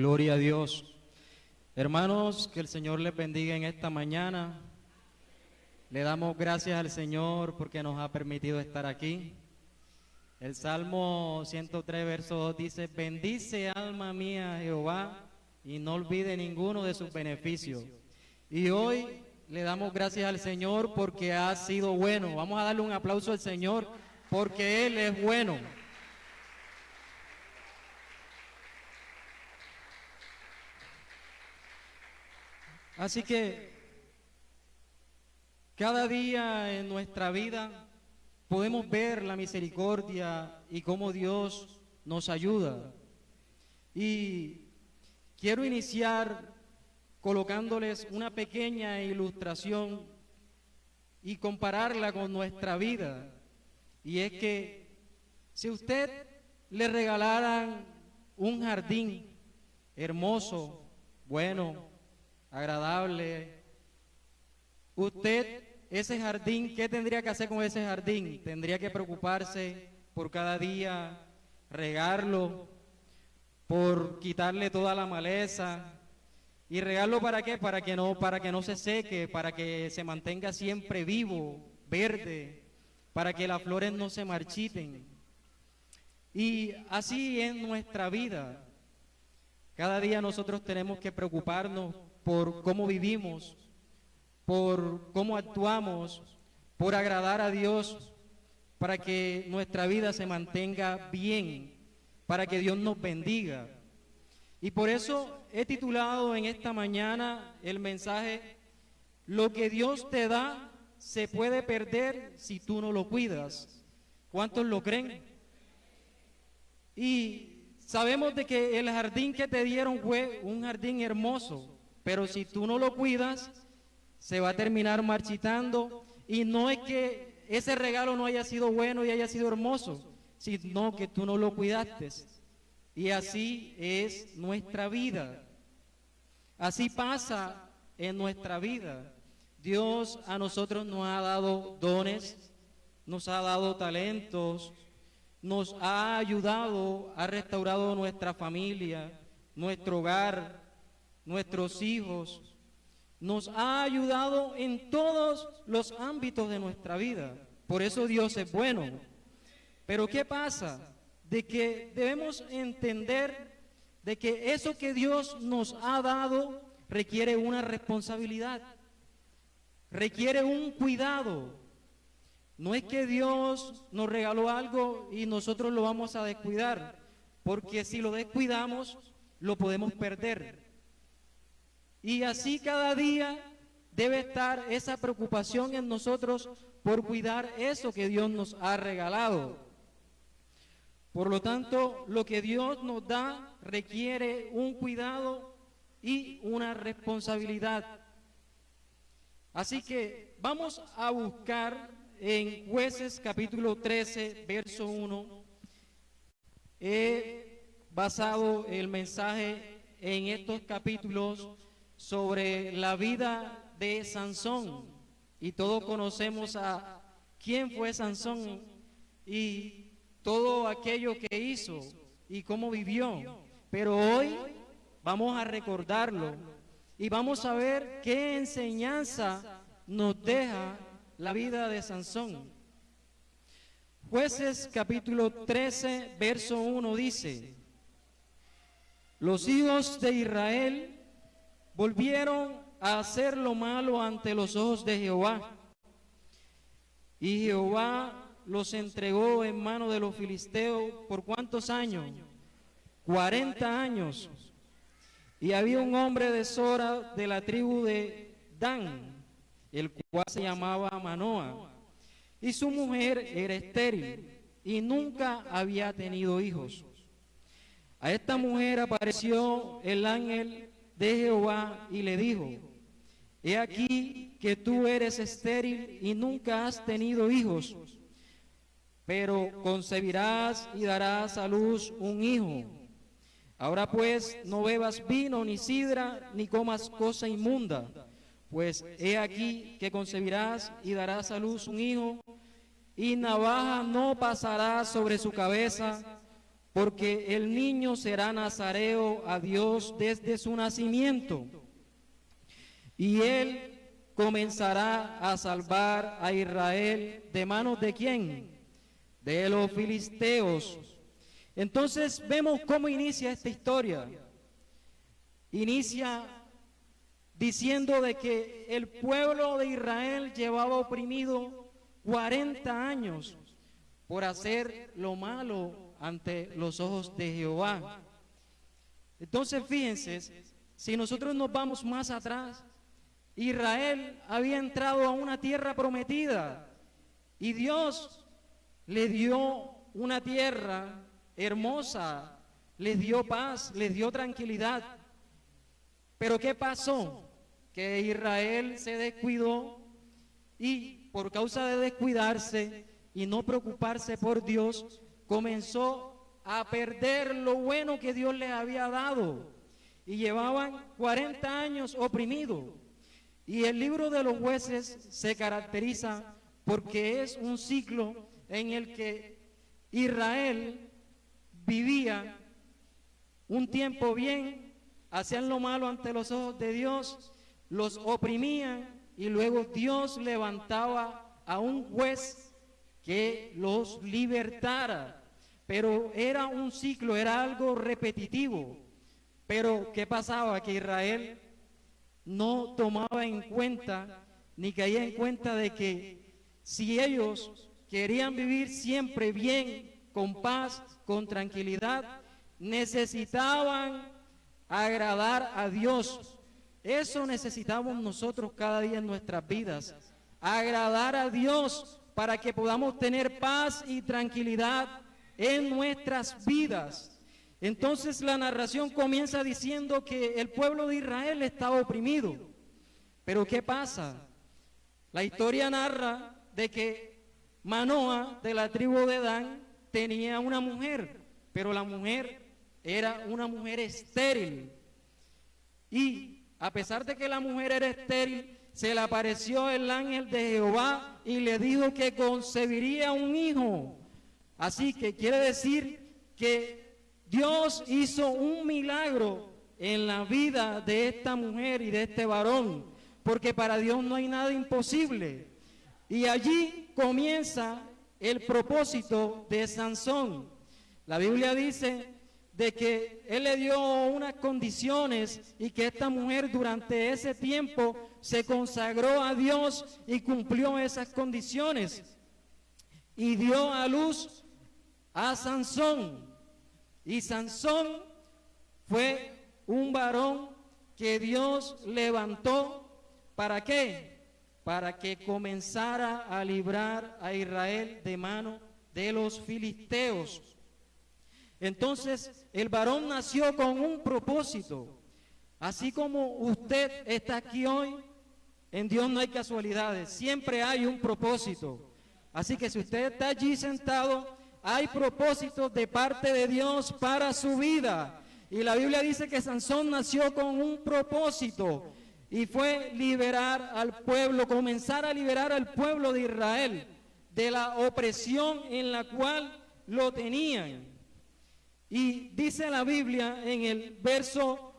Gloria a Dios. Hermanos, que el Señor les bendiga en esta mañana. Le damos gracias al Señor porque nos ha permitido estar aquí. El Salmo 103, verso 2 dice: bendice alma mía a Jehová y no olvide ninguno de sus beneficios. Y hoy le damos gracias al Señor porque ha sido bueno. Vamos a darle un aplauso al Señor porque Él es bueno. Así que cada día en nuestra vida podemos ver la misericordia y cómo Dios nos ayuda. Y quiero iniciar colocándoles una pequeña ilustración y compararla con nuestra vida. Y es que si usted le regalaran un jardín hermoso, bueno, agradable, usted, ese jardín, ¿qué tendría que hacer con ese jardín? Tendría que preocuparse por cada día, regarlo, por quitarle toda la maleza. ¿Y regarlo para qué? Para que no se seque, para que se mantenga siempre vivo, verde, para que las flores no se marchiten. Y así es nuestra vida. Cada día nosotros tenemos que preocuparnos por cómo vivimos, por cómo actuamos, por agradar a Dios, para que nuestra vida se mantenga bien, para que Dios nos bendiga. Y por eso he titulado en esta mañana el mensaje: lo que Dios te da se puede perder si tú no lo cuidas. ¿Cuántos lo creen? Y sabemos de que el jardín que te dieron fue un jardín hermoso, pero si tú no lo cuidas, se va a terminar marchitando. Y no es que ese regalo no haya sido bueno y haya sido hermoso, sino que tú no lo cuidaste. Y así es nuestra vida. Así pasa en nuestra vida. Dios a nosotros nos ha dado dones, nos ha dado talentos, nos ha ayudado, ha restaurado nuestra familia, nuestro hogar, nuestros hijos. Nos ha ayudado en todos los ámbitos de nuestra vida. Por eso Dios es bueno. Pero ¿qué pasa? De que debemos entender de que eso que Dios nos ha dado requiere una responsabilidad, requiere un cuidado. No es que Dios nos regaló algo y nosotros lo vamos a descuidar, porque si lo descuidamos, lo podemos perder. Y así cada día debe estar esa preocupación en nosotros por cuidar eso que Dios nos ha regalado. Por lo tanto, lo que Dios nos da requiere un cuidado y una responsabilidad. Así que vamos a buscar en Jueces capítulo 13, verso 1. He basado el mensaje en estos capítulos sobre la vida de Sansón. Y todos conocemos a quién fue Sansón y todo aquello que hizo y cómo vivió. Pero hoy vamos a recordarlo y vamos a ver qué enseñanza nos deja la vida de Sansón. Jueces capítulo 13, verso 1 dice: los hijos de Israel volvieron a hacer lo malo ante los ojos de Jehová, y Jehová los entregó en manos de los filisteos. ¿Por cuántos años? 40 años. Y había un hombre de Sora, de la tribu de Dan, el cual se llamaba Manoa, y su mujer era estéril y nunca había tenido hijos. A esta mujer apareció el ángel de Jehová y le dijo: he aquí que tú eres estéril y nunca has tenido hijos, pero concebirás y darás a luz un hijo. Ahora pues no bebas vino ni sidra ni comas cosa inmunda, pues he aquí que concebirás y darás a luz un hijo, y navaja no pasará sobre su cabeza, porque el niño será nazareo a Dios desde su nacimiento, y él comenzará a salvar a Israel de manos de ¿quién? De los filisteos. Entonces vemos cómo inicia esta historia. Inicia diciendo de que el pueblo de Israel llevaba oprimido 40 años por hacer lo malo ante los ojos de Jehová. Entonces fíjense, si nosotros nos vamos más atrás, Israel había entrado a una tierra prometida y Dios le dio una tierra hermosa, les dio paz, les dio tranquilidad. Pero ¿qué pasó? Que Israel se descuidó y por causa de descuidarse y no preocuparse por Dios, comenzó a perder lo bueno que Dios les había dado y llevaban 40 años oprimidos. Y el libro de los jueces se caracteriza porque es un ciclo en el que Israel vivía un tiempo bien, hacían lo malo ante los ojos de Dios, los oprimían y luego Dios levantaba a un juez que los libertara. Pero era un ciclo, era algo repetitivo. Pero ¿qué pasaba? Que Israel no tomaba en cuenta ni caía en cuenta de que si ellos querían vivir siempre bien, con paz, con tranquilidad, necesitaban agradar a Dios. Eso necesitamos nosotros cada día en nuestras vidas, agradar a Dios para que podamos tener paz y tranquilidad en nuestras vidas. Entonces la narración comienza diciendo que el pueblo de Israel estaba oprimido. Pero ¿qué pasa? La historia narra de que Manoa, de la tribu de Dan, tenía una mujer, pero la mujer era una mujer estéril. Y a pesar de que la mujer era estéril, se le apareció el ángel de Jehová y le dijo que concebiría un hijo. Así que quiere decir que Dios hizo un milagro en la vida de esta mujer y de este varón, porque para Dios no hay nada imposible. Y allí comienza el propósito de Sansón. La Biblia dice de que él le dio unas condiciones y que esta mujer durante ese tiempo se consagró a Dios y cumplió esas condiciones y dio a luz a Sansón. Y Sansón fue un varón que Dios levantó, ¿para qué? Para que comenzara a librar a Israel de mano de los filisteos. Entonces, el varón nació con un propósito. Así como usted está aquí hoy, en Dios no hay casualidades, siempre hay un propósito. Así que si usted está allí sentado, hay propósitos de parte de Dios para su vida. Y la Biblia dice que Sansón nació con un propósito y fue liberar al pueblo, comenzar a liberar al pueblo de Israel de la opresión en la cual lo tenían. Y dice la Biblia en el verso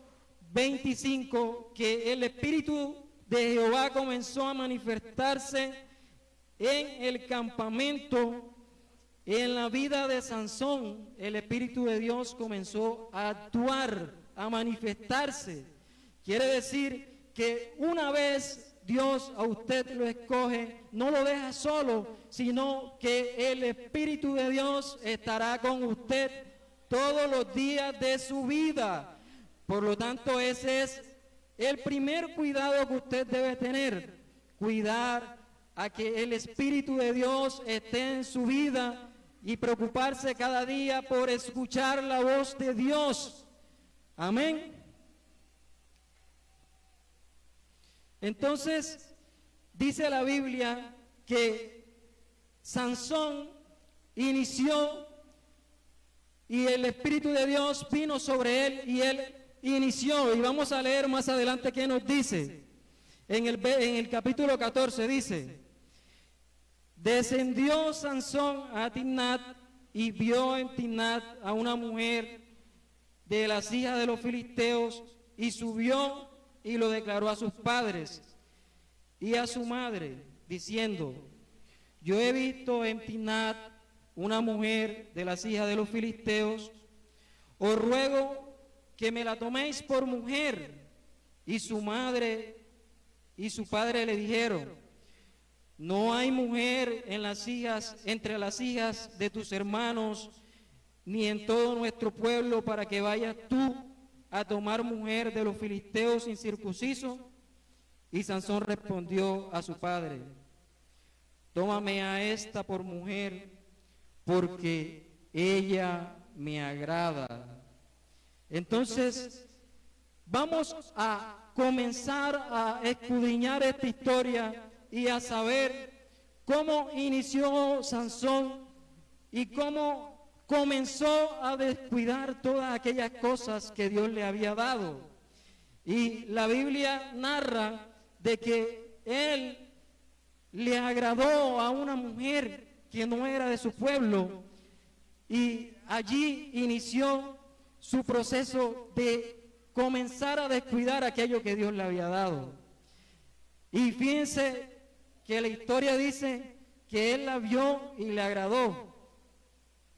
25 que el Espíritu de Jehová comenzó a manifestarse en el campamento. En la vida de Sansón, el Espíritu de Dios comenzó a actuar, a manifestarse. Quiere decir que una vez Dios a usted lo escoge, no lo deja solo, sino que el Espíritu de Dios estará con usted todos los días de su vida. Por lo tanto, ese es el primer cuidado que usted debe tener, cuidar a que el Espíritu de Dios esté en su vida y preocuparse cada día por escuchar la voz de Dios. Amén. Entonces, dice la Biblia que Sansón inició y el Espíritu de Dios vino sobre él y él inició. Y vamos a leer más adelante qué nos dice. En el capítulo 14 dice: descendió Sansón a Timnat y vio en Timnat a una mujer de las hijas de los filisteos, y subió y lo declaró a sus padres y a su madre, diciendo: yo he visto en Timnat una mujer de las hijas de los filisteos, os ruego que me la toméis por mujer. Y su madre y su padre le dijeron: no hay mujer entre las hijas de tus hermanos, ni en todo nuestro pueblo, para que vayas tú a tomar mujer de los filisteos incircuncisos. Y Sansón respondió a su padre: tómame a esta por mujer, porque ella me agrada. Entonces, vamos a comenzar a escudriñar esta historia y a saber cómo inició Sansón y cómo comenzó a descuidar todas aquellas cosas que Dios le había dado. Y la Biblia narra de que él le agradó a una mujer que no era de su pueblo, y allí inició su proceso de comenzar a descuidar aquello que Dios le había dado. Y fíjense que la historia dice que él la vio y le agradó,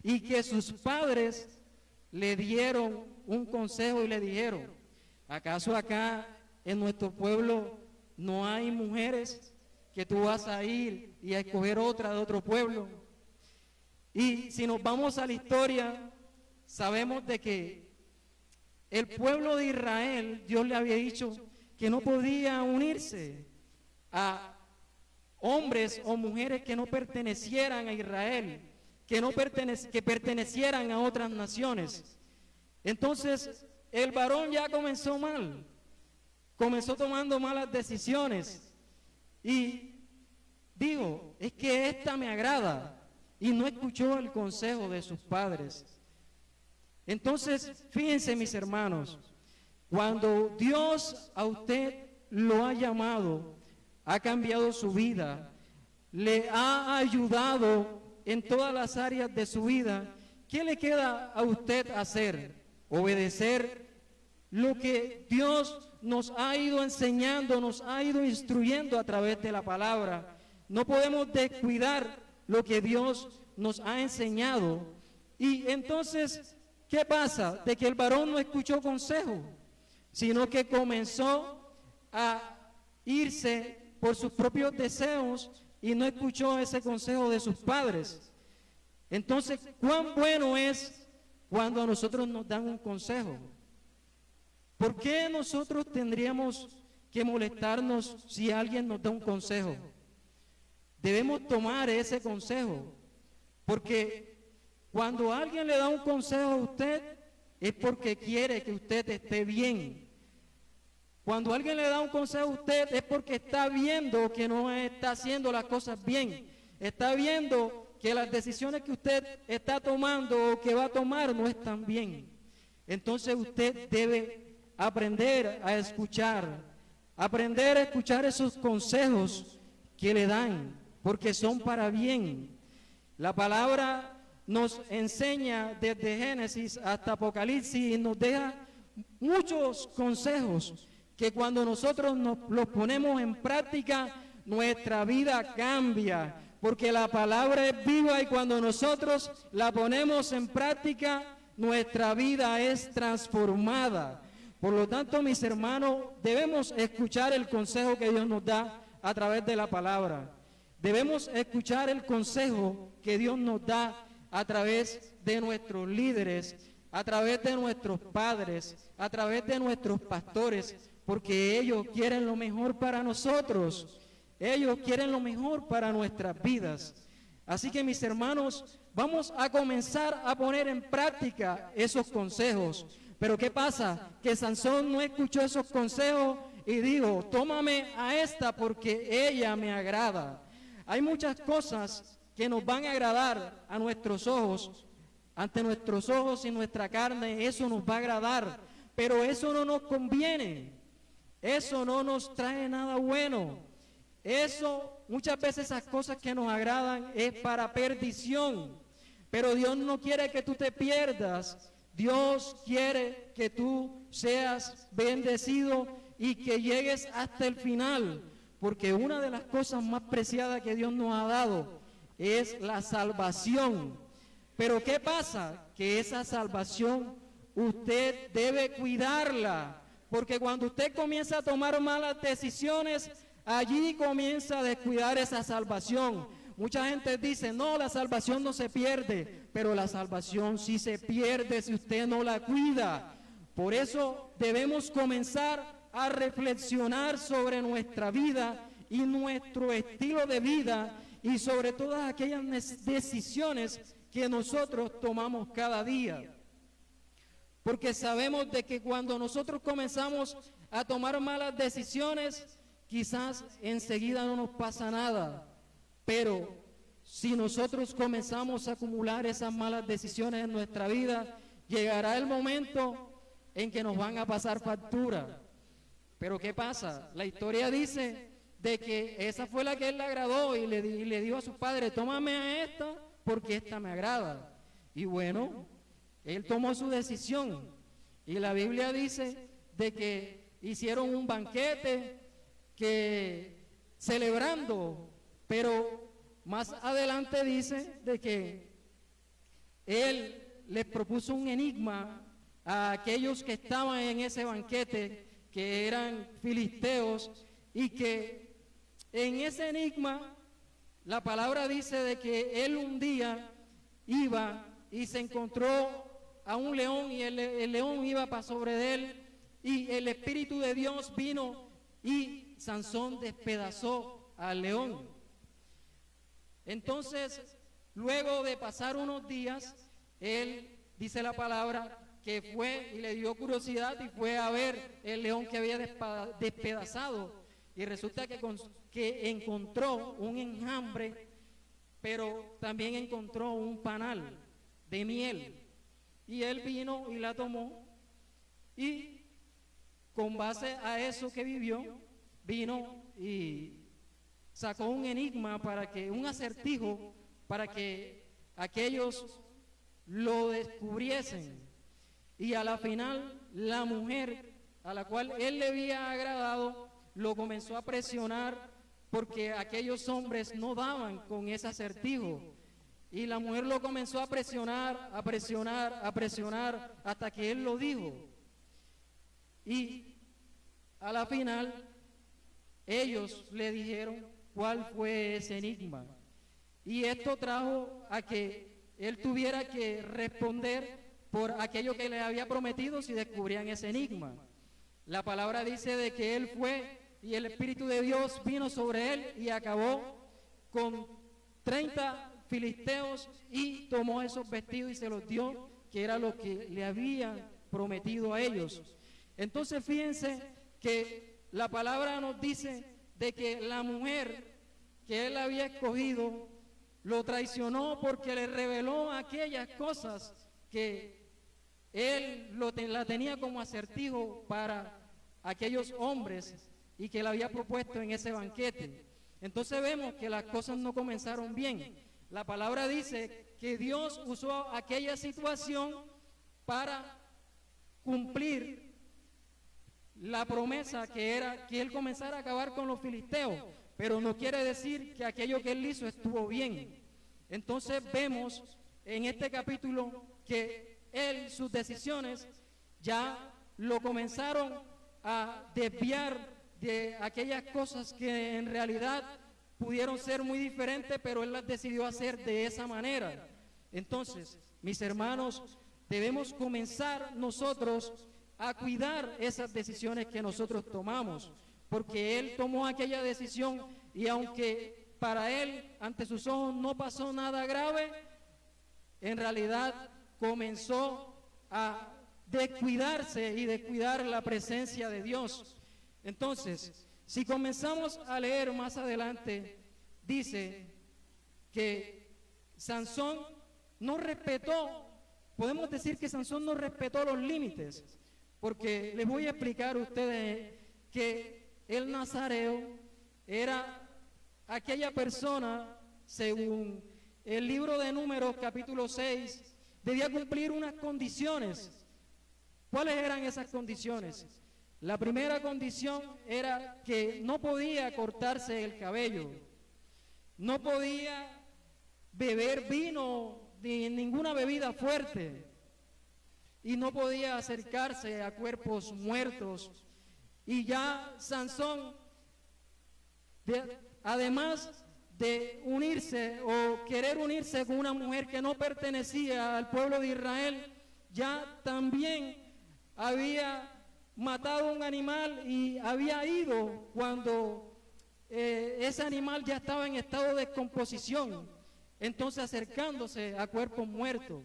y que sus padres le dieron un consejo y le dijeron: ¿acaso acá en nuestro pueblo no hay mujeres que tú vas a ir y a escoger otra de otro pueblo? Y si nos vamos a la historia, sabemos de que el pueblo de Israel, Dios le había dicho que no podía unirse a hombres o mujeres que no pertenecieran a Israel, que pertenecieran a otras naciones. Entonces, el varón ya comenzó mal, comenzó tomando malas decisiones, y dijo: es que esta me agrada, y no escuchó el consejo de sus padres. Entonces, fíjense, mis hermanos, cuando Dios a usted lo ha llamado, ha cambiado su vida, le ha ayudado en todas las áreas de su vida, ¿qué le queda a usted hacer? Obedecer lo que Dios nos ha ido enseñando, nos ha ido instruyendo a través de la palabra. No podemos descuidar lo que Dios nos ha enseñado. Y entonces, ¿qué pasa? De que el varón no escuchó consejo, sino que comenzó a irse por sus propios deseos y no escuchó ese consejo de sus padres. Entonces, ¿cuán bueno es cuando a nosotros nos dan un consejo? ¿Por qué nosotros tendríamos que molestarnos si alguien nos da un consejo? Debemos tomar ese consejo, porque cuando alguien le da un consejo a usted, es porque quiere que usted esté bien. Cuando alguien le da un consejo a usted, es porque está viendo que no está haciendo las cosas bien. Está viendo que las decisiones que usted está tomando o que va a tomar no están bien. Entonces usted debe aprender a escuchar esos consejos que le dan, porque son para bien. La palabra nos enseña desde Génesis hasta Apocalipsis y nos deja muchos consejos que cuando nosotros los ponemos en práctica, nuestra vida cambia, porque la palabra es viva y cuando nosotros la ponemos en práctica, nuestra vida es transformada. Por lo tanto, mis hermanos, debemos escuchar el consejo que Dios nos da a través de la palabra. Debemos escuchar el consejo que Dios nos da a través de nuestros líderes, a través de nuestros padres, a través de nuestros pastores, porque ellos quieren lo mejor para nosotros. Ellos quieren lo mejor para nuestras vidas. Así que, mis hermanos, vamos a comenzar a poner en práctica esos consejos. Pero ¿qué pasa? Que Sansón no escuchó esos consejos y dijo: tómame a esta porque ella me agrada. Hay muchas cosas que nos van a agradar a nuestros ojos, ante nuestros ojos y nuestra carne, eso nos va a agradar, pero eso no nos conviene, eso no nos trae nada bueno. Eso, muchas veces esas cosas que nos agradan es para perdición. Pero Dios no quiere que tú te pierdas. Dios quiere que tú seas bendecido y que llegues hasta el final. Porque una de las cosas más preciadas que Dios nos ha dado es la salvación. Pero ¿qué pasa? Que esa salvación usted debe cuidarla. Porque cuando usted comienza a tomar malas decisiones, allí comienza a descuidar esa salvación. Mucha gente dice, no, la salvación no se pierde, pero la salvación sí se pierde si usted no la cuida. Por eso debemos comenzar a reflexionar sobre nuestra vida y nuestro estilo de vida y sobre todas aquellas decisiones que nosotros tomamos cada día. Porque sabemos de que cuando nosotros comenzamos a tomar malas decisiones, quizás enseguida no nos pasa nada, pero si nosotros comenzamos a acumular esas malas decisiones en nuestra vida, llegará el momento en que nos van a pasar factura. Pero ¿qué pasa? La historia dice de que esa fue la que él le agradó y le dijo a su padre, tómame a esta porque esta me agrada. Y bueno, él tomó su decisión y la Biblia dice de que hicieron un banquete celebrando, pero más adelante dice de que él les propuso un enigma a aquellos que estaban en ese banquete, que eran filisteos, y que en ese enigma la palabra dice de que él un día iba y se encontró a un león y el león iba para sobre él y el Espíritu de Dios vino y Sansón despedazó al león. Entonces, luego de pasar unos días, él, dice la palabra, que fue y le dio curiosidad y fue a ver el león que había despedazado y resulta que encontró un enjambre, pero también encontró un panal de miel y él vino y la tomó y con base a eso que vivió, vino y sacó un enigma un acertijo para que aquellos lo descubriesen. Y a la final, la mujer a la cual él le había agradado, lo comenzó a presionar porque aquellos hombres no daban con ese acertijo. Y la mujer lo comenzó a presionar, a presionar, a presionar, hasta que él lo dijo. Y a la final, ellos le dijeron cuál fue ese enigma. Y esto trajo a que él tuviera que responder por aquello que le había prometido si descubrían ese enigma. La palabra dice de que él fue y el Espíritu de Dios vino sobre él y acabó con 30 filisteos y tomó esos vestidos y se los dio, que era lo que le había prometido a ellos. Entonces fíjense que la palabra nos dice de que la mujer que él había escogido lo traicionó porque le reveló aquellas cosas que él la tenía como acertijo para aquellos hombres y que le había propuesto en ese banquete. Entonces vemos que las cosas no comenzaron bien. La palabra dice que Dios usó aquella situación para cumplir la promesa que era que él comenzara a acabar con los filisteos, pero no quiere decir que aquello que él hizo estuvo bien. Entonces vemos en este capítulo que él, sus decisiones ya lo comenzaron a desviar de aquellas cosas que en realidad pudieron ser muy diferentes, pero él las decidió hacer de esa manera. Entonces, mis hermanos, debemos comenzar nosotros a cuidar esas decisiones que nosotros tomamos, porque él tomó aquella decisión y aunque para él ante sus ojos no pasó nada grave, en realidad comenzó a descuidarse y descuidar la presencia de Dios. Entonces, si comenzamos a leer más adelante, dice que Sansón no respetó, podemos decir que Sansón no respetó los límites, porque les voy a explicar a ustedes que el nazareo era aquella persona, según el libro de Números, capítulo 6, debía cumplir unas condiciones. ¿Cuáles eran esas condiciones? La primera condición era que no podía cortarse el cabello, no podía beber vino ni ninguna bebida fuerte, y no podía acercarse a cuerpos muertos. Y ya Sansón, además de unirse o querer unirse con una mujer que no pertenecía al pueblo de Israel, ya también había matado un animal y había ido cuando ese animal ya estaba en estado de descomposición, entonces acercándose a cuerpos muertos.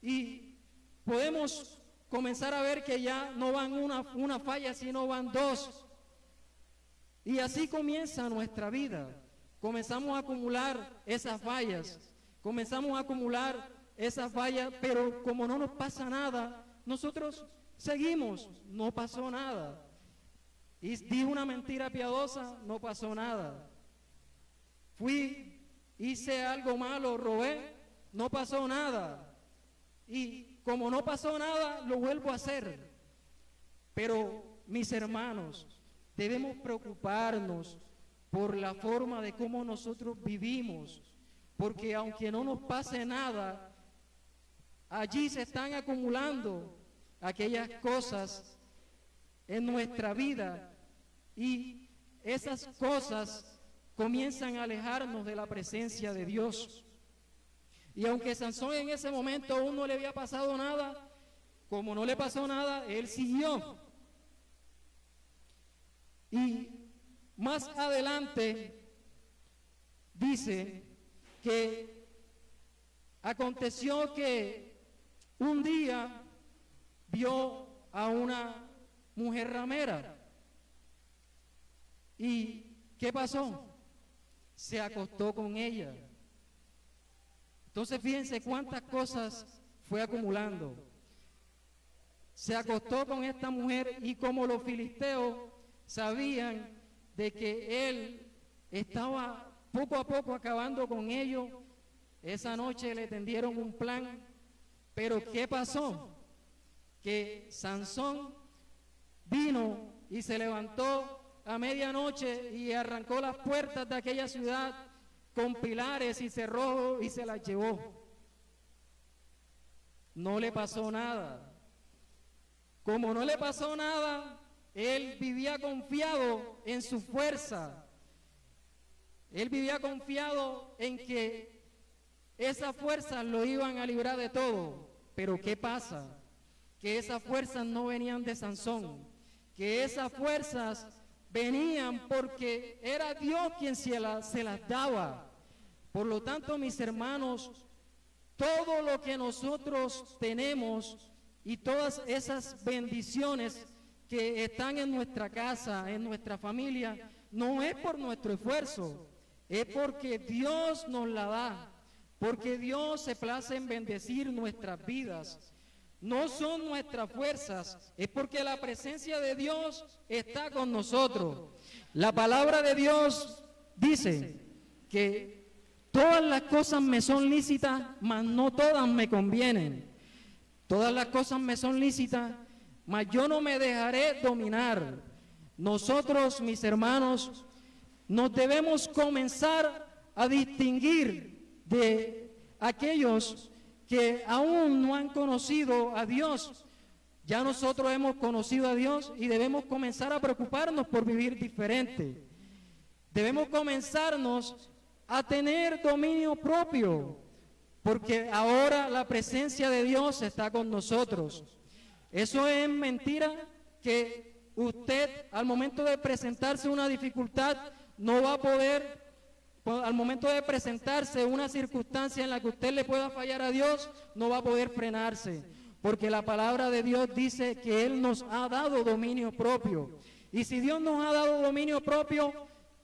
Y podemos comenzar a ver que ya no van una falla, sino van dos. Y así comienza nuestra vida. Comenzamos a acumular esas fallas, pero como no nos pasa nada, nosotros seguimos, no pasó nada. Y dije una mentira piadosa, no pasó nada. Hice algo malo, robé, no pasó nada. Y como no pasó nada, lo vuelvo a hacer. Pero, mis hermanos, debemos preocuparnos por la forma de cómo nosotros vivimos, porque aunque no nos pase nada, allí se están acumulando aquellas cosas en nuestra vida, y esas cosas comienzan a alejarnos de la presencia de Dios. Y aunque Sansón en ese momento aún no le había pasado nada, como no le pasó nada, él siguió. Y más adelante dice que aconteció que un día vio a una mujer ramera. ¿Y qué pasó? Se acostó con ella. Entonces fíjense cuántas cosas fue acumulando. Se acostó con esta mujer, y como los filisteos sabían de que él estaba poco a poco acabando con ellos, esa noche le tendieron un plan. Pero ¿qué pasó? Que Sansón vino y se levantó a medianoche y arrancó las puertas de aquella ciudad con pilares y cerrojos y se las llevó. No le pasó nada. Como no le pasó nada, él vivía confiado en su fuerza. Él vivía confiado en que esas fuerzas lo iban a librar de todo. Pero ¿qué pasa? Que esas fuerzas no venían de Sansón, que esas fuerzas venían porque era Dios quien se las daba. Por lo tanto, mis hermanos, todo lo que nosotros tenemos y todas esas bendiciones que están en nuestra casa, en nuestra familia, no es por nuestro esfuerzo, es porque Dios nos la da, porque Dios se place en bendecir nuestras vidas. No son nuestras fuerzas, es porque la presencia de Dios está con nosotros. La palabra de Dios dice que todas las cosas me son lícitas, mas no todas me convienen. Todas las cosas me son lícitas, mas yo no me dejaré dominar. Nosotros, mis hermanos, nos debemos comenzar a distinguir de aquellos que aún no han conocido a Dios. Ya nosotros hemos conocido a Dios y debemos comenzar a preocuparnos por vivir diferente. Debemos comenzarnos a tener dominio propio, porque ahora la presencia de Dios está con nosotros. Eso es mentira que usted al momento de presentarse una dificultad no va a poder. Al momento de presentarse una circunstancia en la que usted le pueda fallar a Dios, no va a poder frenarse, porque la palabra de Dios dice que Él nos ha dado dominio propio. Y si Dios nos ha dado dominio propio,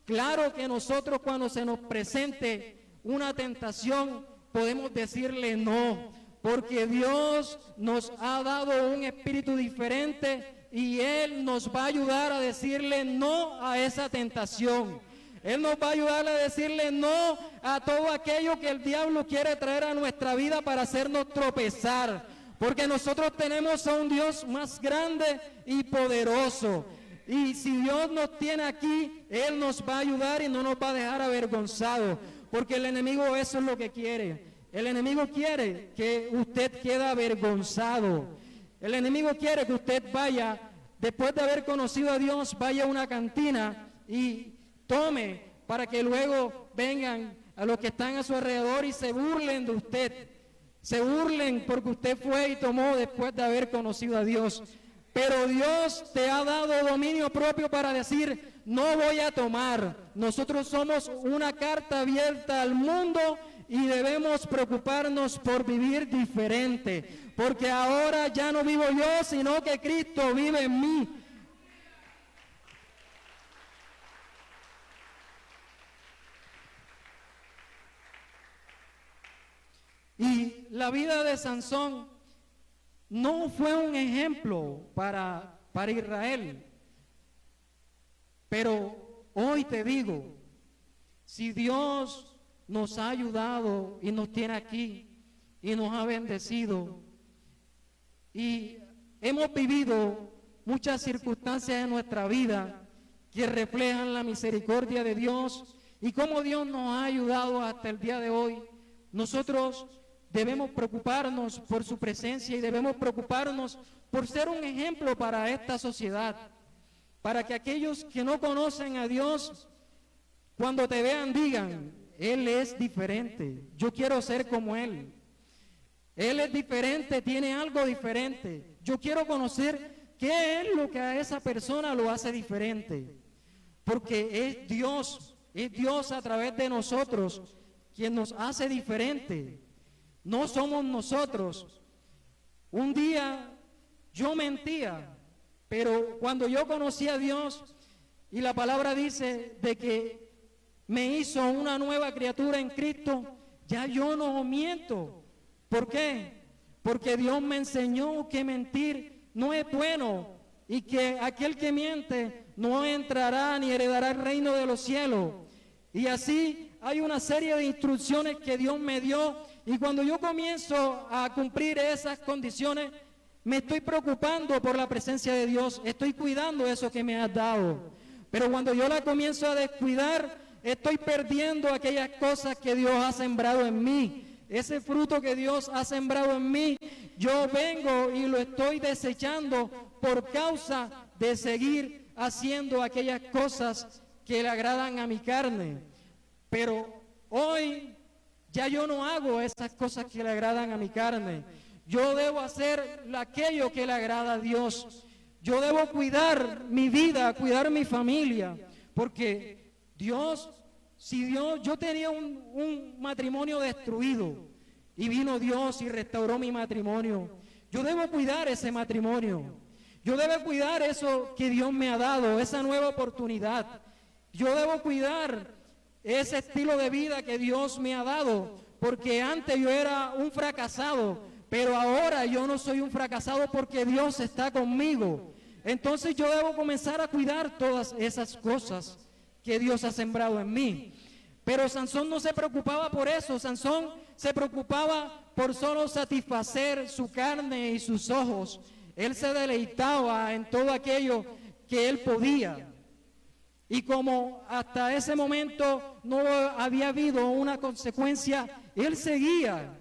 claro que nosotros cuando se nos presente una tentación podemos decirle no, porque Dios nos ha dado un espíritu diferente y Él nos va a ayudar a decirle no a esa tentación. Él nos va a ayudar a decirle no a todo aquello que el diablo quiere traer a nuestra vida para hacernos tropezar. Porque nosotros tenemos a un Dios más grande y poderoso. Y si Dios nos tiene aquí, Él nos va a ayudar y no nos va a dejar avergonzados. Porque el enemigo eso es lo que quiere. El enemigo quiere que usted quede avergonzado. El enemigo quiere que usted vaya, después de haber conocido a Dios, vaya a una cantina y tome para que luego vengan a los que están a su alrededor y se burlen de usted. Se burlen porque usted fue y tomó después de haber conocido a Dios. Pero Dios te ha dado dominio propio para decir, no voy a tomar. Nosotros somos una carta abierta al mundo y debemos preocuparnos por vivir diferente. Porque ahora ya no vivo yo, sino que Cristo vive en mí. Y la vida de Sansón no fue un ejemplo para Israel. Pero hoy te digo, si Dios nos ha ayudado y nos tiene aquí y nos ha bendecido y hemos vivido muchas circunstancias en nuestra vida que reflejan la misericordia de Dios y cómo Dios nos ha ayudado hasta el día de hoy, nosotros debemos preocuparnos por su presencia y debemos preocuparnos por ser un ejemplo para esta sociedad, para que aquellos que no conocen a Dios, cuando te vean digan, Él es diferente, yo quiero ser como Él. Él es diferente, tiene algo diferente. Yo quiero conocer qué es lo que a esa persona lo hace diferente, porque es Dios a través de nosotros quien nos hace diferente. No somos nosotros. Un día yo mentía, pero cuando yo conocí a Dios y la palabra dice de que me hizo una nueva criatura en Cristo, ya yo no miento. ¿Por qué? Porque Dios me enseñó que mentir no es bueno y que aquel que miente no entrará ni heredará el reino de los cielos. Y así hay una serie de instrucciones que Dios me dio. Y cuando yo comienzo a cumplir esas condiciones, me estoy preocupando por la presencia de Dios, estoy cuidando eso que me has dado. Pero cuando yo la comienzo a descuidar, estoy perdiendo aquellas cosas que Dios ha sembrado en mí. Ese fruto que Dios ha sembrado en mí, yo vengo y lo estoy desechando por causa de seguir haciendo aquellas cosas que le agradan a mi carne. Pero hoy ya yo no hago esas cosas que le agradan a mi carne. Yo debo hacer aquello que le agrada a Dios. Yo debo cuidar mi vida, cuidar mi familia, porque yo tenía un matrimonio destruido y vino Dios y restauró mi matrimonio. Yo debo cuidar ese matrimonio. Yo debo cuidar eso que Dios me ha dado, esa nueva oportunidad. Yo debo cuidar ese estilo de vida que Dios me ha dado, porque antes yo era un fracasado, pero ahora yo no soy un fracasado porque Dios está conmigo. Entonces yo debo comenzar a cuidar todas esas cosas que Dios ha sembrado en mí. Pero Sansón no se preocupaba por eso. Sansón se preocupaba por solo satisfacer su carne y sus ojos. Él se deleitaba en todo aquello que él podía. Y como hasta ese momento no había habido una consecuencia, él seguía.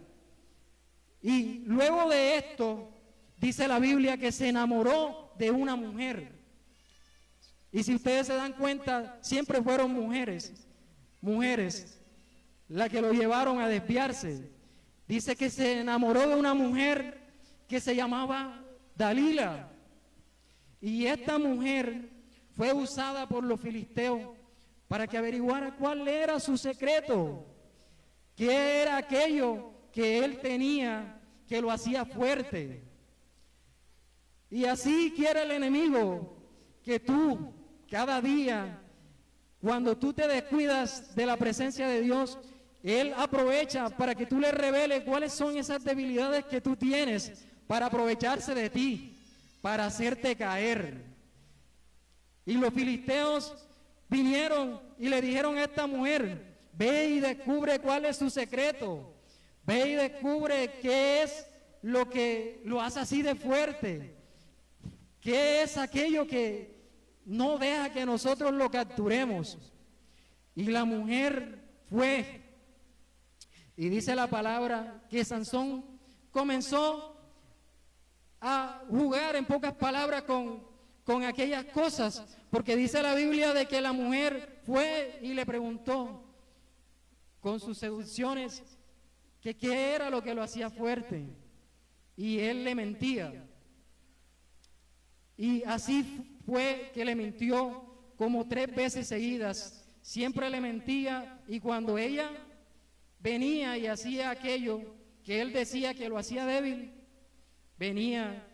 Y luego de esto, dice la Biblia que se enamoró de una mujer. Y si ustedes se dan cuenta, siempre fueron mujeres las que lo llevaron a desviarse. Dice que se enamoró de una mujer que se llamaba Dalila. Y esta mujer fue usada por los filisteos para que averiguara cuál era su secreto, qué era aquello que él tenía que lo hacía fuerte. Y así quiere el enemigo que tú, cada día, cuando tú te descuidas de la presencia de Dios, él aprovecha para que tú le reveles cuáles son esas debilidades que tú tienes para aprovecharse de ti, para hacerte caer. Y los filisteos vinieron y le dijeron a esta mujer: ve y descubre cuál es su secreto, ve y descubre qué es lo que lo hace así de fuerte, qué es aquello que no deja que nosotros lo capturemos. Y la mujer fue, y dice la palabra que Sansón comenzó a jugar, en pocas palabras, con aquellas cosas, porque dice la Biblia de que la mujer fue y le preguntó con sus seducciones que qué era lo que lo hacía fuerte, y él le mentía. Y así fue que le mintió como 3 veces seguidas. Siempre le mentía, y cuando ella venía y hacía aquello que él decía que lo hacía débil, venía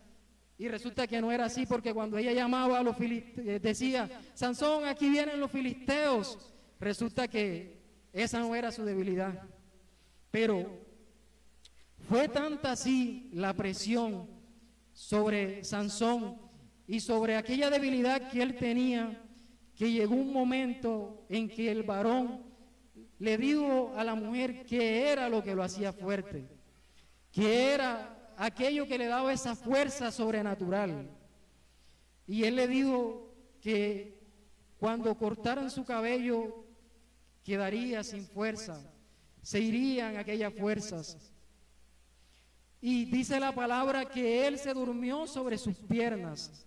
y resulta que no era así, porque cuando ella llamaba a los filisteos, decía: Sansón, aquí vienen los filisteos, resulta que esa no era su debilidad. Pero fue tanta así la presión sobre Sansón y sobre aquella debilidad que él tenía, que llegó un momento en que el varón le dijo a la mujer que era lo que lo hacía fuerte, que era aquello que le daba esa fuerza sobrenatural. Y él le dijo que cuando cortaran su cabello quedaría sin fuerza, se irían aquellas fuerzas. Y dice la palabra que él se durmió sobre sus piernas,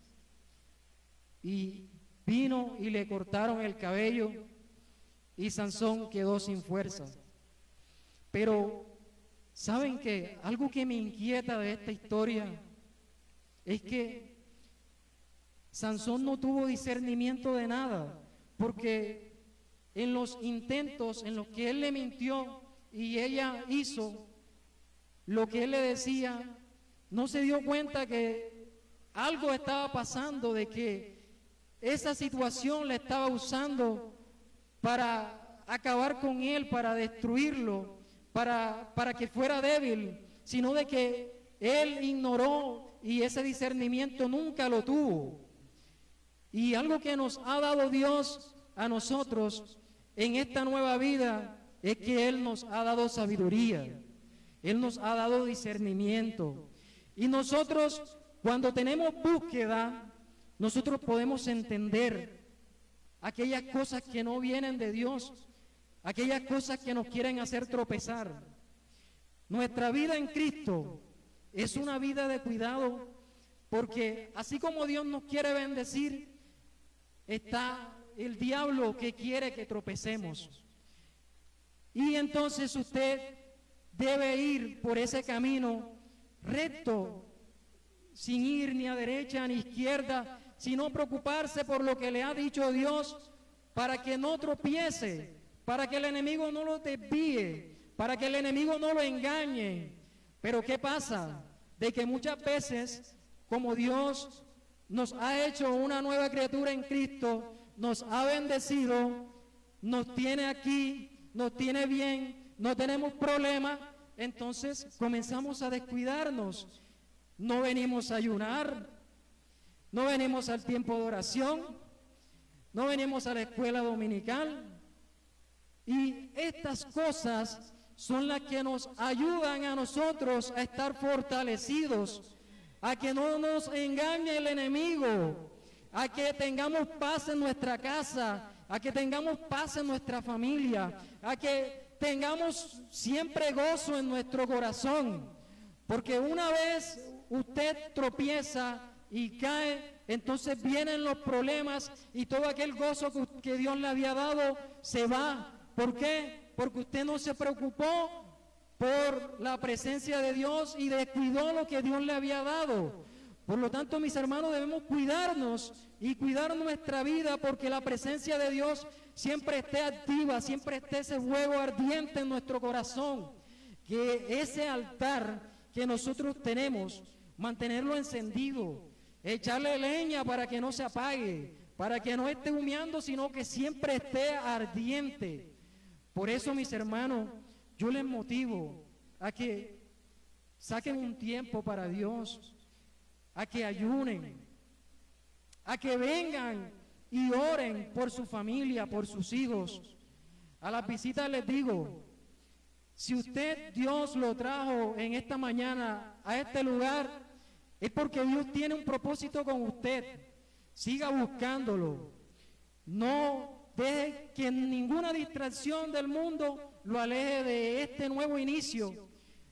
y vino y le cortaron el cabello, y Sansón quedó sin fuerza. Pero ¿saben qué? Algo que me inquieta de esta historia es que Sansón no tuvo discernimiento de nada, porque en los intentos en los que él le mintió y ella hizo lo que él le decía, no se dio cuenta que algo estaba pasando, de que esa situación la estaba usando para acabar con él, para destruirlo, para que fuera débil, sino de que él ignoró y ese discernimiento nunca lo tuvo. Y algo que nos ha dado Dios a nosotros en esta nueva vida es que Él nos ha dado sabiduría, Él nos ha dado discernimiento. Y nosotros, cuando tenemos búsqueda, nosotros podemos entender aquellas cosas que no vienen de Dios, aquellas cosas que nos quieren hacer tropezar. Nuestra vida en Cristo es una vida de cuidado, porque así como Dios nos quiere bendecir, está el diablo que quiere que tropecemos. Y entonces usted debe ir por ese camino recto, sin ir ni a derecha ni a izquierda, sino preocuparse por lo que le ha dicho Dios, para que no tropiece, para que el enemigo no lo desvíe, para que el enemigo no lo engañe. Pero ¿qué pasa? De que muchas veces, como Dios nos ha hecho una nueva criatura en Cristo, nos ha bendecido, nos tiene aquí, nos tiene bien, no tenemos problemas, entonces comenzamos a descuidarnos. No venimos a ayunar, no venimos al tiempo de oración, no venimos a la escuela dominical. Y estas cosas son las que nos ayudan a nosotros a estar fortalecidos, a que no nos engañe el enemigo, a que tengamos paz en nuestra casa, a que tengamos paz en nuestra familia, a que tengamos siempre gozo en nuestro corazón. Porque una vez usted tropieza y cae, entonces vienen los problemas y todo aquel gozo que Dios le había dado se va. ¿Por qué? Porque usted no se preocupó por la presencia de Dios y descuidó lo que Dios le había dado. Por lo tanto, mis hermanos, debemos cuidarnos y cuidar nuestra vida, porque la presencia de Dios siempre esté activa, siempre esté ese fuego ardiente en nuestro corazón. Que ese altar que nosotros tenemos, mantenerlo encendido, echarle leña para que no se apague, para que no esté humeando, sino que siempre esté ardiente. Por eso, mis hermanos, yo les motivo a que saquen un tiempo para Dios, a que ayunen, a que vengan y oren por su familia, por sus hijos. A las visitas les digo, si usted, Dios lo trajo en esta mañana a este lugar, es porque Dios tiene un propósito con usted. Siga buscándolo. No deje que ninguna distracción del mundo lo aleje de este nuevo inicio,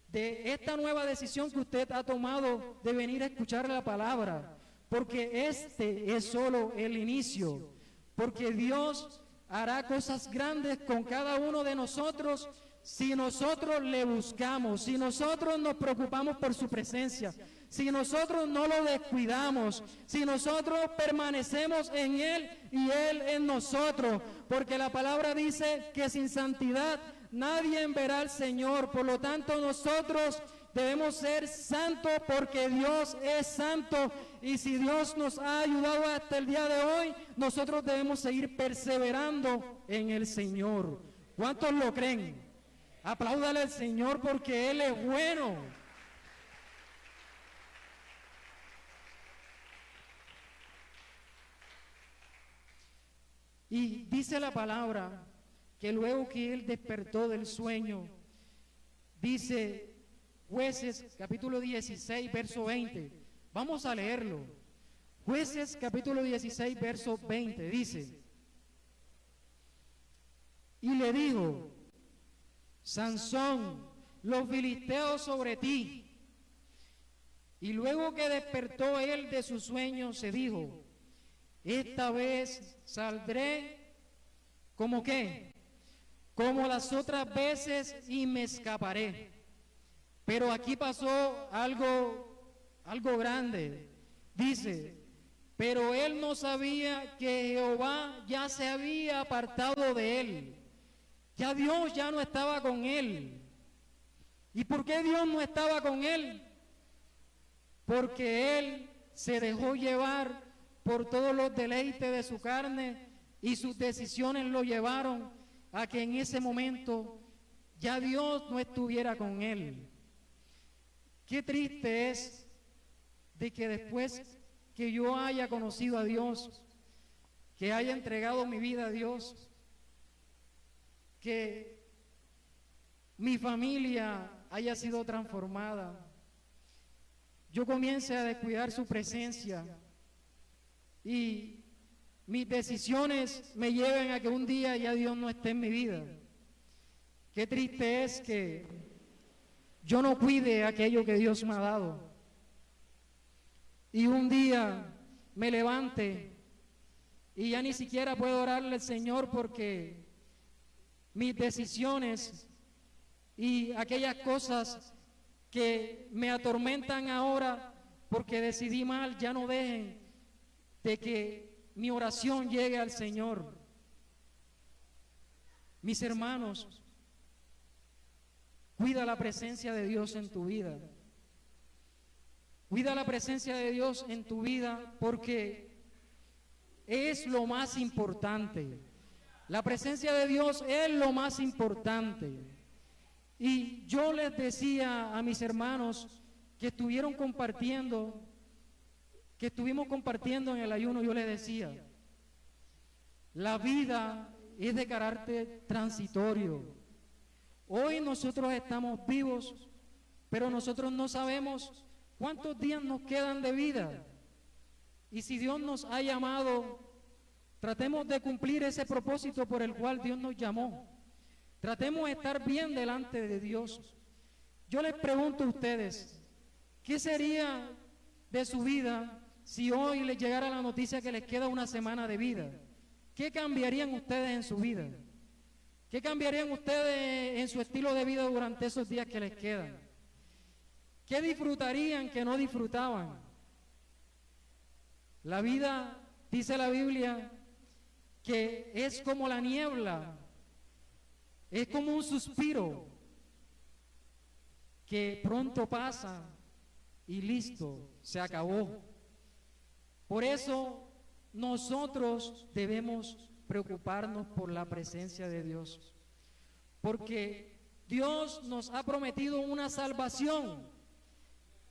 de esta nueva decisión que usted ha tomado de venir a escuchar la palabra, porque este es solo el inicio, porque Dios hará cosas grandes con cada uno de nosotros si nosotros le buscamos, si nosotros nos preocupamos por su presencia, si nosotros no lo descuidamos, si nosotros permanecemos en Él y Él en nosotros, porque la palabra dice que sin santidad nadie verá al Señor. Por lo tanto, nosotros debemos ser santos porque Dios es santo, y si Dios nos ha ayudado hasta el día de hoy, nosotros debemos seguir perseverando en el Señor. ¿Cuántos lo creen? Apláudale al Señor porque Él es bueno. Y dice la palabra que luego que Él despertó del sueño, dice Jueces capítulo 16, verso 20. Vamos a leerlo. Jueces capítulo 16, verso 20. Dice: y le dijo, Sansón, los filisteos sobre ti. Y luego que despertó él de su sueño, se dijo, esta vez saldré, ¿como qué? Como las otras veces, y me escaparé. Pero aquí pasó algo grande. Dice, pero él no sabía que Jehová ya se había apartado de él. Ya Dios ya no estaba con él. ¿Y por qué Dios no estaba con él? Porque él se dejó llevar por todos los deleites de su carne, y sus decisiones lo llevaron a que en ese momento ya Dios no estuviera con él. Qué triste es de que después que yo haya conocido a Dios, que haya entregado mi vida a Dios, que mi familia haya sido transformada, yo comience a descuidar su presencia y mis decisiones me lleven a que un día ya Dios no esté en mi vida. Qué triste es que yo no cuide aquello que Dios me ha dado y un día me levante y ya ni siquiera puedo orarle al Señor porque mis decisiones y aquellas cosas que me atormentan ahora porque decidí mal ya no dejen de que mi oración llegue al Señor. Mis hermanos, cuida la presencia de Dios en tu vida. Cuida la presencia de Dios en tu vida porque es lo más importante. La presencia de Dios es lo más importante. Y yo les decía a mis hermanos que estuvimos compartiendo en el ayuno, yo les decía, la vida es de carácter transitorio. Hoy nosotros estamos vivos, pero nosotros no sabemos cuántos días nos quedan de vida. Y si Dios nos ha llamado, tratemos de cumplir ese propósito por el cual Dios nos llamó. Tratemos de estar bien delante de Dios. Yo les pregunto a ustedes, ¿qué sería de su vida si hoy les llegara la noticia que les queda una semana de vida? ¿Qué cambiarían ustedes en su vida? ¿Qué cambiarían ustedes en su estilo de vida durante esos días que les quedan? ¿Qué disfrutarían que no disfrutaban? La vida, dice la Biblia, que es como la niebla, es como un suspiro que pronto pasa y listo, se acabó. Por eso nosotros debemos preocuparnos por la presencia de Dios, porque Dios nos ha prometido una salvación,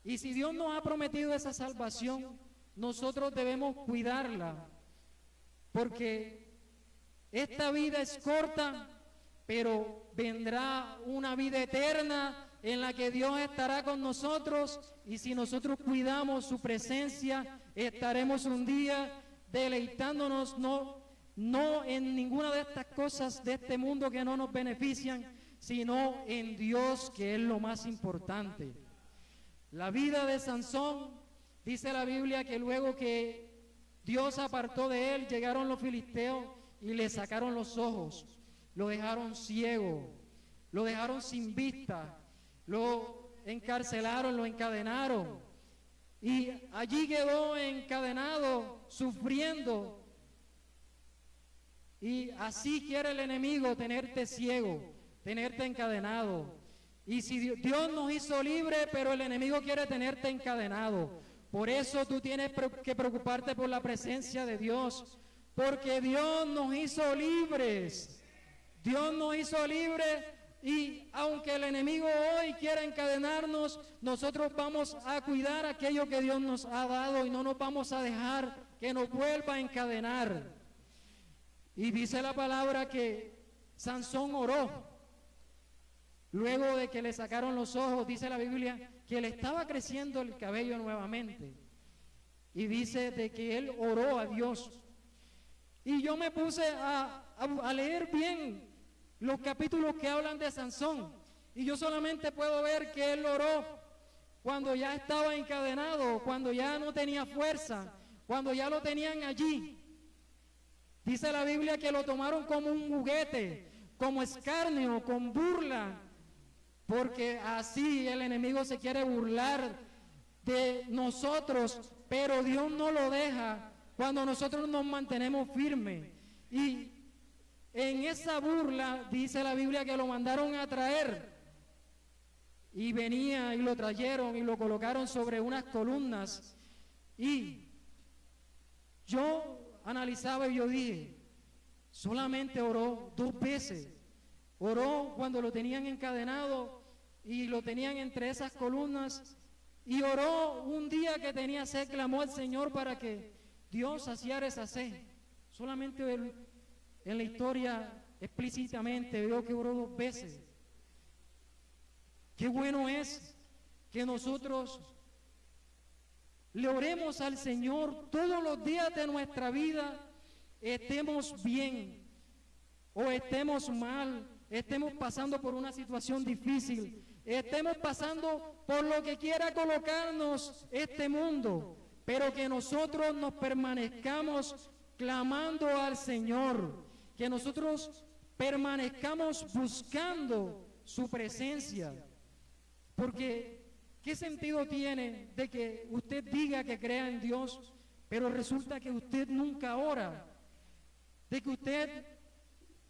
y si Dios nos ha prometido esa salvación, nosotros debemos cuidarla, porque esta vida es corta, pero vendrá una vida eterna en la que Dios estará con nosotros, y si nosotros cuidamos su presencia, estaremos un día deleitándonos no en ninguna de estas cosas de este mundo que no nos benefician, sino en Dios, que es lo más importante. La vida de Sansón, dice la Biblia que luego que Dios apartó de él, llegaron los filisteos y le sacaron los ojos, lo dejaron ciego, lo dejaron sin vista, lo encarcelaron, lo encadenaron, y allí quedó encadenado, sufriendo. Y así quiere el enemigo, tenerte ciego, tenerte encadenado. Y si Dios nos hizo libre, pero el enemigo quiere tenerte encadenado. Por eso tú tienes que preocuparte por la presencia de Dios, porque Dios nos hizo libres. Dios nos hizo libres, y aunque el enemigo hoy quiera encadenarnos, nosotros vamos a cuidar aquello que Dios nos ha dado y no nos vamos a dejar que nos vuelva a encadenar. Y dice la palabra que Sansón oró. Luego de que le sacaron los ojos, dice la Biblia que le estaba creciendo el cabello nuevamente. Y dice de que él oró a Dios. Y yo me puse a leer bien los capítulos que hablan de Sansón. Y yo solamente puedo ver que él oró cuando ya estaba encadenado, cuando ya no tenía fuerza, cuando ya lo tenían allí. Dice la Biblia que lo tomaron como un juguete, como escarnio, con burla, porque así el enemigo se quiere burlar de nosotros, pero Dios no lo deja cuando nosotros nos mantenemos firmes. Y en esa burla dice la Biblia que lo mandaron a traer, y venía y lo trajeron y lo colocaron sobre unas columnas. Y yo analizaba y yo dije, solamente oró 2 veces. Oró cuando lo tenían encadenado y lo tenían entre esas columnas, y oró un día que tenía sed, clamó al Señor para que Dios saciara esa sed. Solamente en la historia explícitamente veo que oró 2 veces. Qué bueno es que nosotros le oremos al Señor todos los días de nuestra vida, estemos bien o estemos mal, estemos pasando por una situación difícil, estemos pasando por lo que quiera colocarnos este mundo, pero que nosotros nos permanezcamos clamando al Señor, que nosotros permanezcamos buscando su presencia, porque ¿qué sentido tiene de que usted diga que crea en Dios, pero resulta que usted nunca ora? De que usted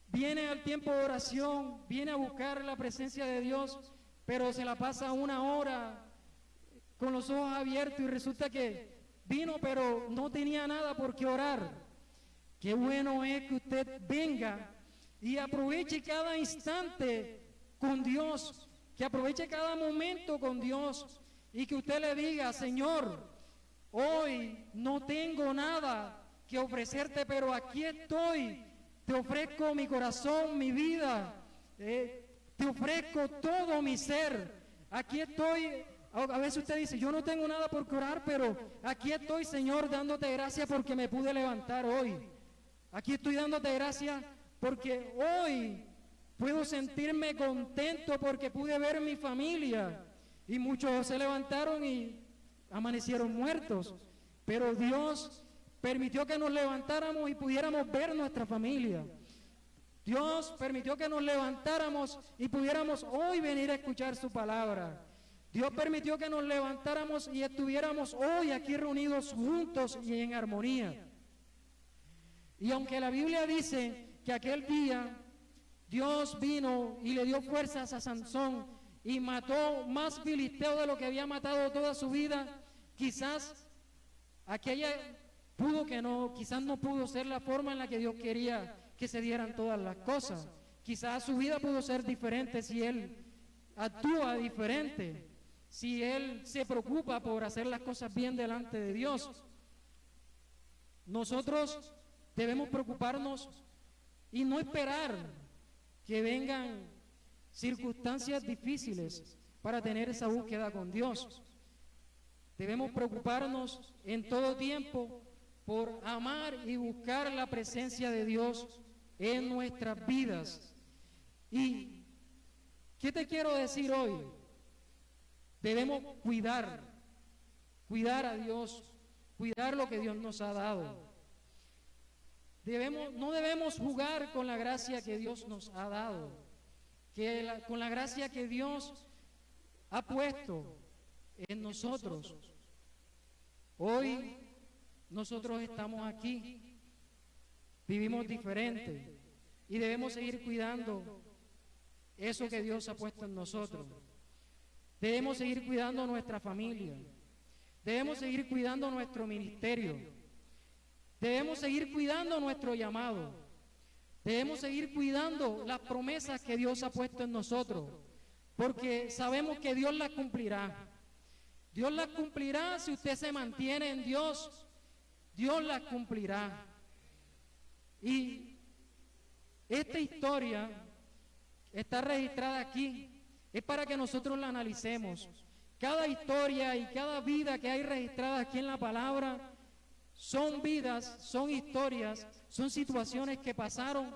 viene al tiempo de oración, viene a buscar la presencia de Dios, pero se la pasa 1 hora con los ojos abiertos y resulta que vino, pero no tenía nada por qué orar. Qué bueno es que usted venga y aproveche cada instante con Dios, que aproveche cada momento con Dios, y que usted le diga: Señor, hoy no tengo nada que ofrecerte, pero aquí estoy, te ofrezco mi corazón, mi vida, te ofrezco todo mi ser, aquí estoy. A veces usted dice: yo no tengo nada por orar, pero aquí estoy, Señor, dándote gracias porque me pude levantar hoy. Aquí estoy dándote gracias porque hoy puedo sentirme contento porque pude ver mi familia. Y muchos se levantaron y amanecieron muertos, pero Dios permitió que nos levantáramos y pudiéramos ver nuestra familia. Dios permitió que nos levantáramos y pudiéramos hoy venir a escuchar su palabra. Dios permitió que nos levantáramos y estuviéramos hoy aquí reunidos juntos y en armonía. Y aunque la Biblia dice que aquel día Dios vino y le dio fuerzas a Sansón y mató más filisteos de lo que había matado toda su vida, quizás aquella quizás no pudo ser la forma en la que Dios quería que se dieran todas las cosas. Quizás su vida pudo ser diferente si él actúa diferente, si él se preocupa por hacer las cosas bien delante de Dios. Nosotros debemos preocuparnos y no esperar que vengan circunstancias difíciles para tener esa búsqueda con Dios. Debemos preocuparnos en todo tiempo por amar y buscar la presencia de Dios en nuestras vidas. ¿Y qué te quiero decir hoy? Debemos cuidar a Dios, cuidar lo que Dios nos ha dado. No debemos jugar con la gracia que Dios nos ha dado, con la gracia que Dios ha puesto en nosotros. Hoy nosotros estamos aquí, vivimos diferente y debemos seguir cuidando eso que Dios ha puesto en nosotros. Debemos seguir cuidando nuestra familia, debemos seguir cuidando nuestro ministerio. Debemos seguir cuidando nuestro llamado. Debemos seguir cuidando las promesas que Dios ha puesto en nosotros, porque sabemos que Dios las cumplirá. Dios las cumplirá si usted se mantiene en Dios. Dios las cumplirá. Y esta historia está registrada aquí. Es para que nosotros la analicemos. Cada historia y cada vida que hay registrada aquí en la palabra son vidas, son historias, son situaciones que pasaron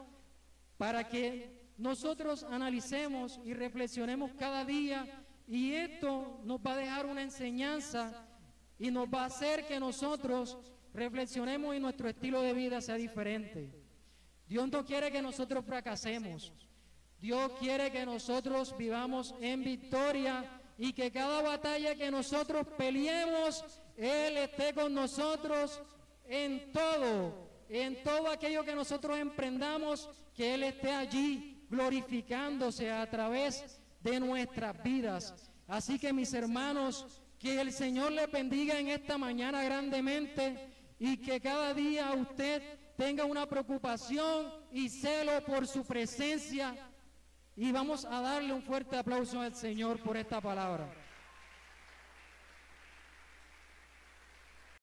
para que nosotros analicemos y reflexionemos cada día, y esto nos va a dejar una enseñanza y nos va a hacer que nosotros reflexionemos y nuestro estilo de vida sea diferente. Dios no quiere que nosotros fracasemos. Dios quiere que nosotros vivamos en victoria y que cada batalla que nosotros peleemos, Él esté con nosotros en todo aquello que nosotros emprendamos, que Él esté allí glorificándose a través de nuestras vidas. Así que, mis hermanos, que el Señor les bendiga en esta mañana grandemente y que cada día usted tenga una preocupación y celo por su presencia, y vamos a darle un fuerte aplauso al Señor por esta palabra.